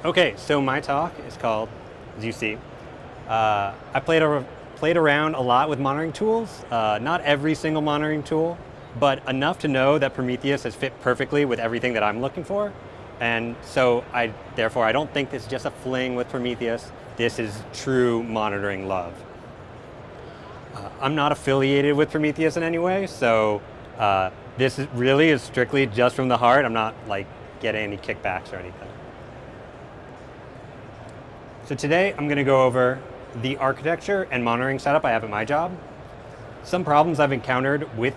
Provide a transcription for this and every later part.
Okay, so my talk is called, as you see, I played around a lot with monitoring tools. Not every single monitoring tool, but enough to know that Prometheus has fit perfectly with everything that I'm looking for. And so therefore, I don't think this is just a fling with Prometheus. This is true monitoring love. I'm not affiliated with Prometheus in any way, so this really is strictly just from the heart. I'm not like getting any kickbacks or anything. So today I'm going to go over the architecture and monitoring setup I have at my job, some problems I've encountered with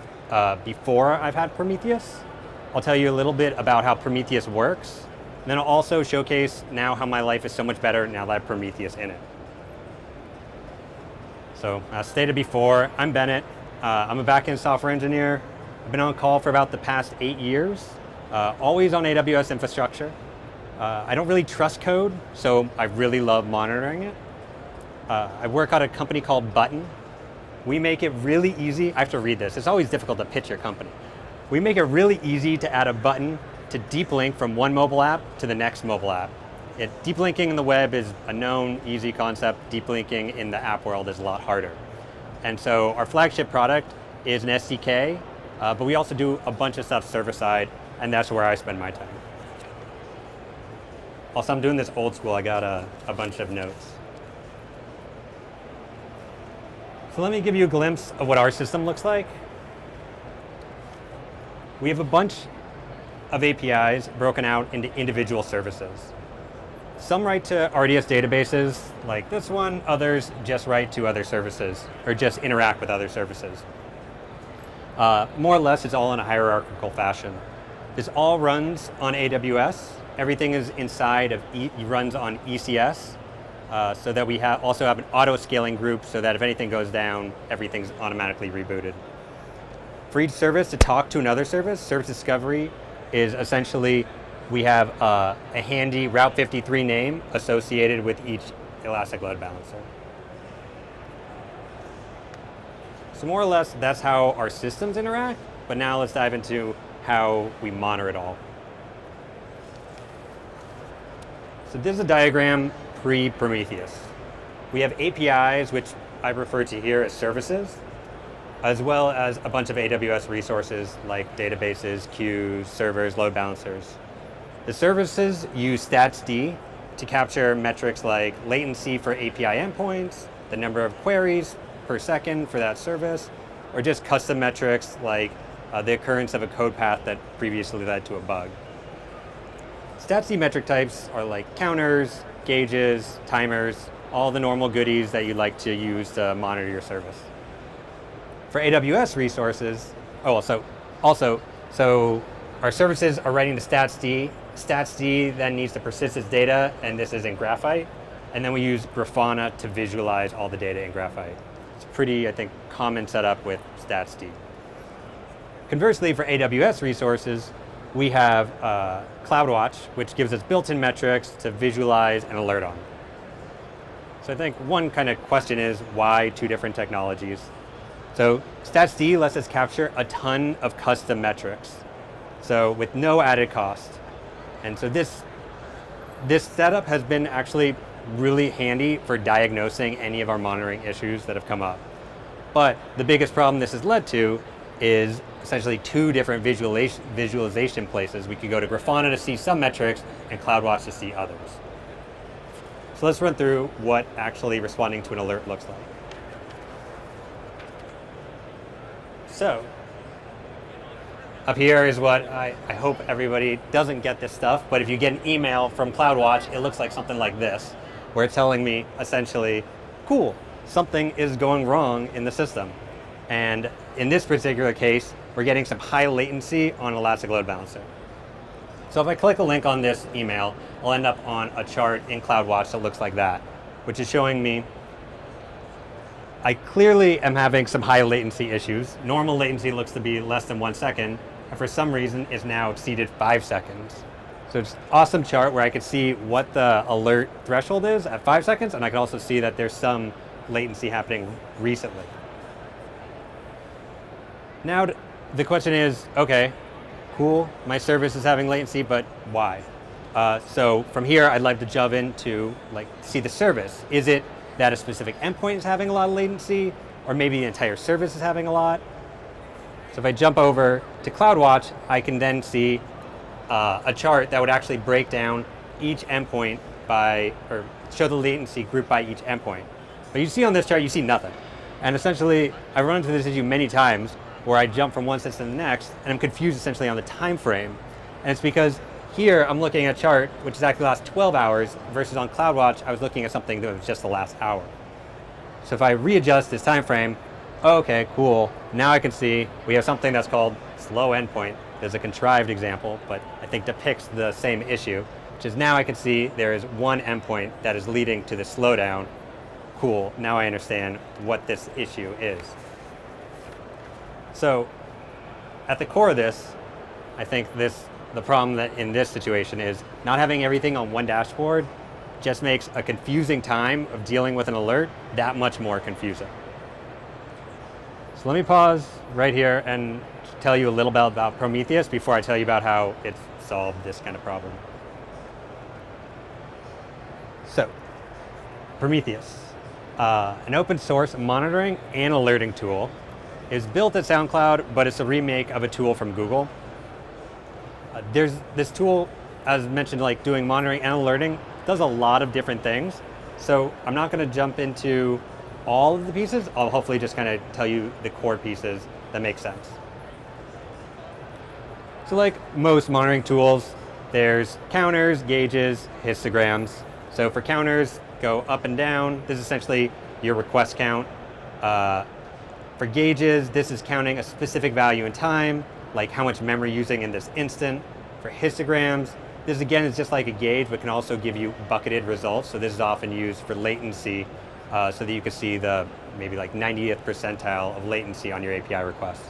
before I've had Prometheus. I'll tell you a little bit about how Prometheus works, and then I'll also showcase now how my life is so much better now that I have Prometheus in it. So as stated before, I'm Bennett. I'm a backend software engineer. I've been on call for about the past 8 years, always on AWS infrastructure. I don't really trust code, so I really love monitoring it. I work at a company called Button. We make it really easy. I have to read this. It's always difficult to pitch your company. We make it really easy to add a button to deep link from one mobile app to the next mobile app. Deep linking in the web is a known, easy concept. Deep linking in the app world is a lot harder. And so our flagship product is an SDK, but we also do a bunch of stuff server-side, and that's where I spend my time. Also, I'm doing this old school. I got a bunch of notes. So let me give you a glimpse of what our system looks like. We have a bunch of APIs broken out into individual services. Some write to RDS databases, like this one. Others just write to other services, or just interact with other services. More or less, it's all in a hierarchical fashion. This all runs on AWS. Everything is inside of, runs on ECS, so that we also have an auto-scaling group so that if anything goes down, everything's automatically rebooted. For each service to talk to another service discovery is essentially, we have a handy Route 53 name associated with each Elastic Load Balancer. So more or less, that's how our systems interact, but now let's dive into how we monitor it all. So this is a diagram pre-Prometheus. We have APIs, which I refer to here as services, as well as a bunch of AWS resources like databases, queues, servers, load balancers. The services use statsd to capture metrics like latency for API endpoints, the number of queries per second for that service, or just custom metrics like the occurrence of a code path that previously led to a bug. Statsd metric types are like counters, gauges, timers, all the normal goodies that you'd like to use to monitor your service. For AWS resources, so our services are writing to statsd. Statsd then needs to persist its data, and this is in Graphite. And then we use Grafana to visualize all the data in Graphite. It's a pretty, I think, common setup with statsd. Conversely, for AWS resources, we have CloudWatch, which gives us built-in metrics to visualize and alert on. So I think one kind of question is, why two different technologies? So statsd lets us capture a ton of custom metrics, so with no added cost. And so this setup has been actually really handy for diagnosing any of our monitoring issues that have come up. But the biggest problem this has led to is essentially two different visualization places. We could go to Grafana to see some metrics and CloudWatch to see others. So let's run through what actually responding to an alert looks like. So up here is what I hope everybody doesn't get this stuff, but if you get an email from CloudWatch, it looks like something like this, where it's telling me essentially, cool, something is going wrong in the system. And in this particular case, we're getting some high latency on Elastic Load Balancer. So if I click a link on this email, I'll end up on a chart in CloudWatch that looks like that, which is showing me I clearly am having some high latency issues. Normal latency looks to be less than 1 second, and for some reason it's now exceeded 5 seconds. So it's an awesome chart where I can see what the alert threshold is at 5 seconds, and I can also see that there's some latency happening recently. Now the question is, okay, cool, my service is having latency, but why? So from here, I'd like to jump into see the service. Is it that a specific endpoint is having a lot of latency, or maybe the entire service is having a lot? So if I jump over to CloudWatch, I can then see a chart that would actually break down each endpoint or show the latency grouped by each endpoint. But you see on this chart, you see nothing. And essentially, I've run into this issue many times where I jump from one system to the next, and I'm confused essentially on the time frame. And it's because here I'm looking at a chart which is actually the last 12 hours versus on CloudWatch, I was looking at something that was just the last hour. So if I readjust this time frame, okay, cool. Now I can see we have something that's called slow endpoint. There's a contrived example, but I think depicts the same issue, which is now I can see there is one endpoint that is leading to the slowdown. Cool, now I understand what this issue is. So at the core of this, I think the problem that in this situation is not having everything on one dashboard just makes a confusing time of dealing with an alert that much more confusing. So let me pause right here and tell you a little bit about Prometheus before I tell you about how it's solved this kind of problem. So, Prometheus, an open source monitoring and alerting tool, is built at SoundCloud, but it's a remake of a tool from Google. There's this tool, as mentioned, doing monitoring and alerting, does a lot of different things. So I'm not going to jump into all of the pieces. I'll hopefully just kind of tell you the core pieces that make sense. So like most monitoring tools, there's counters, gauges, histograms. So for counters, go up and down. This is essentially your request count. For gauges, this is counting a specific value in time, like how much memory you're using in this instant. For histograms, this again is just like a gauge, but can also give you bucketed results. So this is often used for latency, so that you can see the maybe 90th percentile of latency on your API requests.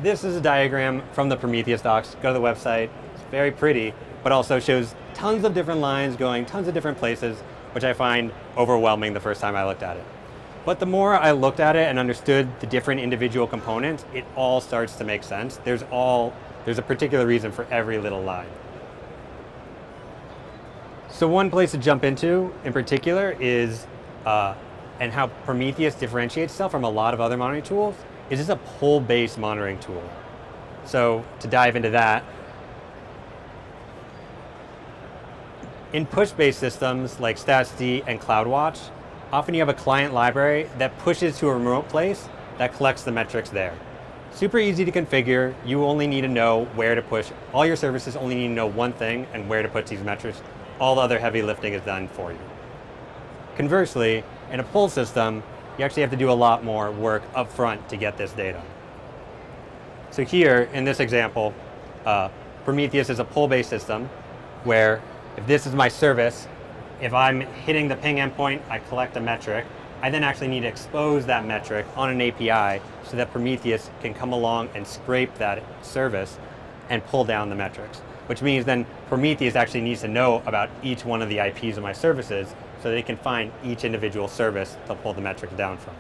This is a diagram from the Prometheus docs. Go to the website. It's very pretty, but also shows tons of different lines going tons of different places, which I find overwhelming the first time I looked at it. But the more I looked at it and understood the different individual components, it all starts to make sense. There's a particular reason for every little line. So one place to jump into in particular is, and how Prometheus differentiates itself from a lot of other monitoring tools, is this a pull-based monitoring tool. So to dive into that, in push-based systems like StatsD and CloudWatch, often you have a client library that pushes to a remote place that collects the metrics there. Super easy to configure. You only need to know where to push. All your services only need to know one thing and where to put these metrics. All the other heavy lifting is done for you. Conversely, in a pull system, you actually have to do a lot more work up front to get this data. So here, in this example, Prometheus is a pull-based system where if this is my service, if I'm hitting the ping endpoint, I collect a metric. I then actually need to expose that metric on an API so that Prometheus can come along and scrape that service and pull down the metrics, which means then Prometheus actually needs to know about each one of the IPs of my services so they can find each individual service to pull the metrics down from.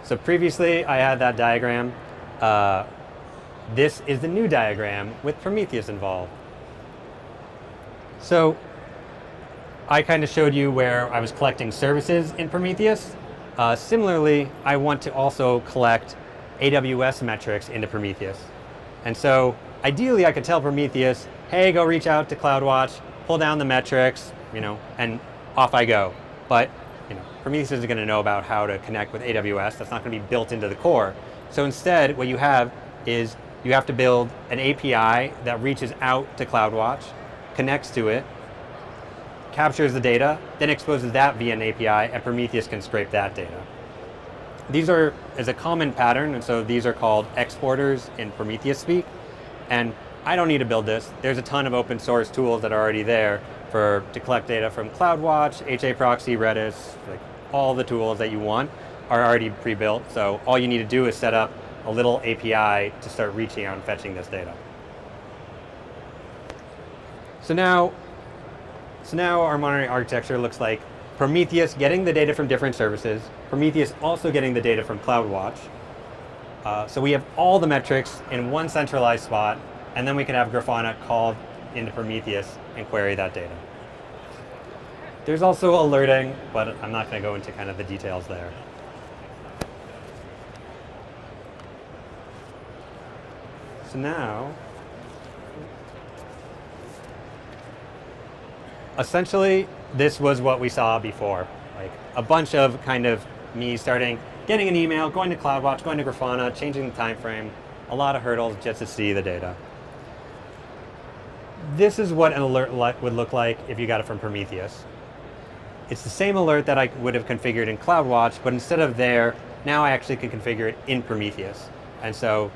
So previously I had that diagram. This is the new diagram with Prometheus involved. So I kind of showed you where I was collecting services in Prometheus. Similarly, I want to also collect AWS metrics into Prometheus. And so ideally I could tell Prometheus, hey, go reach out to CloudWatch, pull down the metrics, and off I go. But Prometheus isn't going to know about how to connect with AWS. That's not going to be built into the core. So instead, what you have is you have to build an API that reaches out to CloudWatch, connects to it, captures the data, then exposes that via an API, and Prometheus can scrape that data. These is a common pattern, and so these are called exporters in Prometheus speak. And I don't need to build this. There's a ton of open source tools that are already there to collect data from CloudWatch, HAProxy, Redis, all the tools that you want are already pre-built. So all you need to do is set up a little API to start reaching out and fetching this data. So now our monitoring architecture looks like Prometheus getting the data from different services, Prometheus also getting the data from CloudWatch. So we have all the metrics in one centralized spot, and then we can have Grafana called into Prometheus and query that data. There's also alerting, but I'm not going to go into kind of the details there. So now, essentially, this was what we saw before. Like a bunch of kind of me getting an email, going to CloudWatch, going to Grafana, changing the time frame, a lot of hurdles just to see the data. This is what an alert would look like if you got it from Prometheus. It's the same alert that I would have configured in CloudWatch, but instead of there, now I actually can configure it in Prometheus. And so,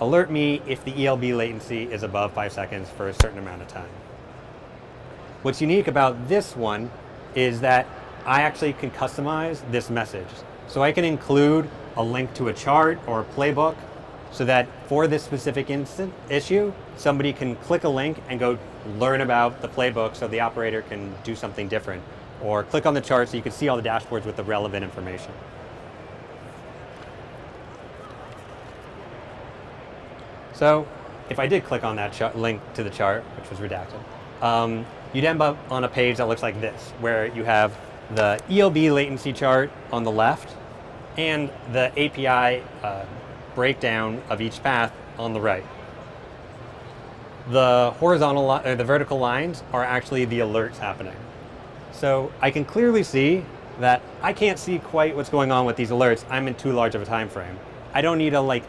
alert me if the ELB latency is above 5 seconds for a certain amount of time. What's unique about this one is that I actually can customize this message. So I can include a link to a chart or a playbook so that for this specific issue, somebody can click a link and go learn about the playbook so the operator can do something different. Or click on the chart so you can see all the dashboards with the relevant information. So if I did click on that link to the chart, which was redacted, you'd end up on a page that looks like this, where you have the ELB latency chart on the left and the API breakdown of each path on the right. The horizontal or the vertical lines are actually the alerts happening. So I can clearly see that I can't see quite what's going on with these alerts. I'm in too large of a time frame. I don't need to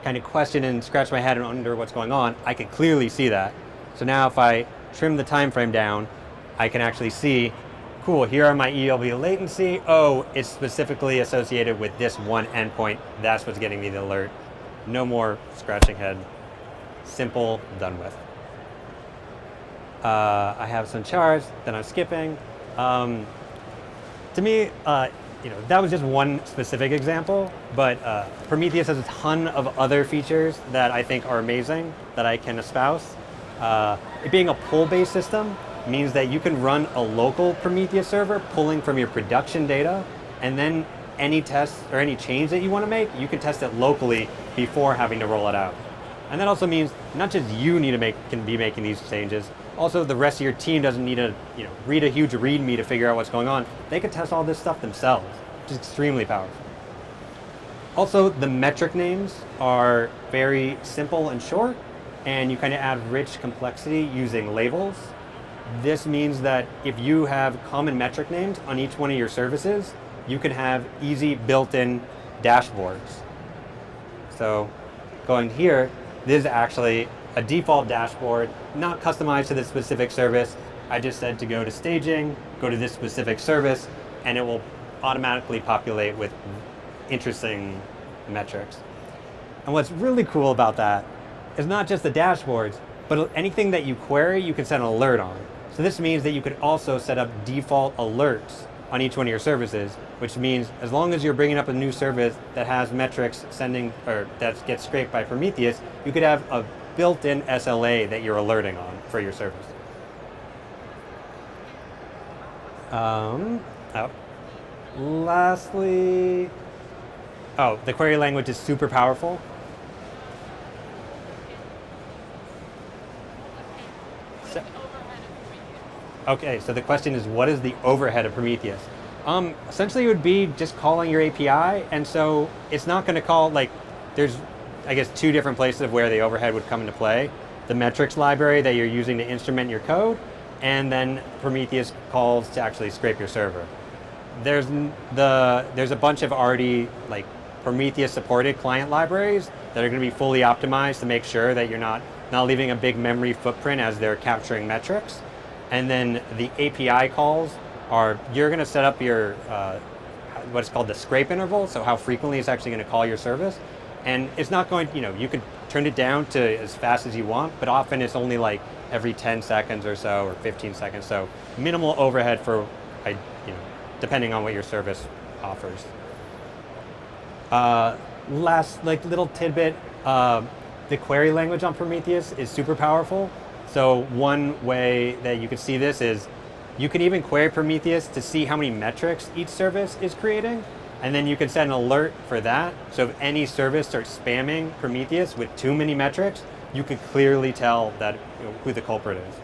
kind of question and scratch my head and wonder what's going on. I can clearly see that. So now if I trim the time frame down, I can actually see, cool, here are my ELB latency. Oh, it's specifically associated with this one endpoint. That's what's getting me the alert. No more scratching head. Simple, done with. I have some charts that I'm skipping. To me, that was just one specific example, but Prometheus has a ton of other features that I think are amazing that I can espouse. It being a pull-based system means that you can run a local Prometheus server pulling from your production data, and then any test or any change that you want to make, you can test it locally before having to roll it out. And that also means not just you can be making these changes, also the rest of your team doesn't need to read a huge README to figure out what's going on. They can test all this stuff themselves, which is extremely powerful. Also, the metric names are very simple and short, and you kind of add rich complexity using labels. This means that if you have common metric names on each one of your services, you can have easy built-in dashboards. So going here, this is actually a default dashboard, not customized to this specific service. I just said to go to staging, go to this specific service, and it will automatically populate with interesting metrics. And what's really cool about that is not just the dashboards, but anything that you query, you can set an alert on. So this means that you could also set up default alerts on each one of your services, which means as long as you're bringing up a new service that has metrics that gets scraped by Prometheus, you could have a built-in SLA that you're alerting on for your service. Lastly, the query language is super powerful. Okay, so the question is, what is the overhead of Prometheus? Essentially, it would be just calling your API, and so it's not going to call, there's, I guess, two different places of where the overhead would come into play. The metrics library that you're using to instrument your code, and then Prometheus calls to actually scrape your server. There's a bunch of already, Prometheus-supported client libraries that are going to be fully optimized to make sure that you're not leaving a big memory footprint as they're capturing metrics. And then the API calls you're going to set up your, what's called the scrape interval, so how frequently it's actually going to call your service. And it's not going, you can turn it down to as fast as you want, but often it's only every 10 seconds or so, or 15 seconds. So minimal overhead for, depending on what your service offers. Last little tidbit, the query language on Prometheus is super powerful. So one way that you can see this is you can even query Prometheus to see how many metrics each service is creating. And then you can set an alert for that. So if any service starts spamming Prometheus with too many metrics, you could clearly tell that who the culprit is.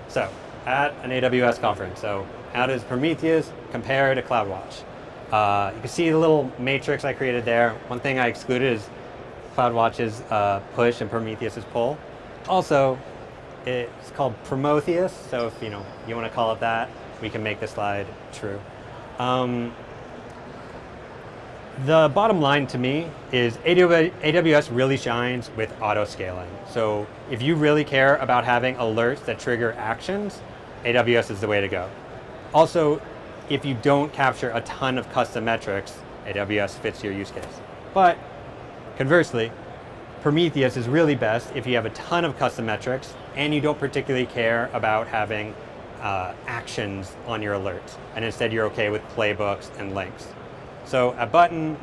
So at an AWS conference, so how does Prometheus compare to CloudWatch? You can see the little matrix I created there. One thing I excluded is CloudWatch's push and Prometheus's pull. Also, it's called Prometheus, so if you want to call it that, we can make the slide true. The bottom line to me is AWS really shines with auto scaling. So if you really care about having alerts that trigger actions, AWS is the way to go. Also, if you don't capture a ton of custom metrics, AWS fits your use case. But conversely, Prometheus is really best if you have a ton of custom metrics and you don't particularly care about having actions on your alerts, and instead you're okay with playbooks and links. So at Button,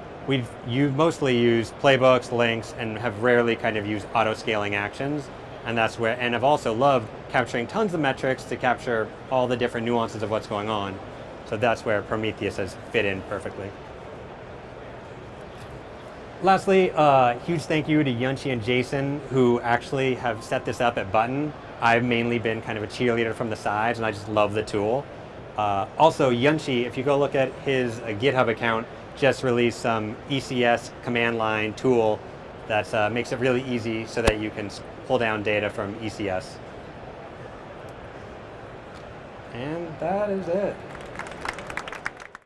you've mostly used playbooks, links, and have rarely kind of used auto-scaling actions, and I've also loved capturing tons of metrics to capture all the different nuances of what's going on. So that's where Prometheus has fit in perfectly. Lastly, huge thank you to Yunchi and Jason, who actually have set this up at Button. I've mainly been kind of a cheerleader from the sides, and I just love the tool. Also, Yunchi, if you go look at his GitHub account, just released some ECS command line tool that makes it really easy so that you can pull down data from ECS. And that is it.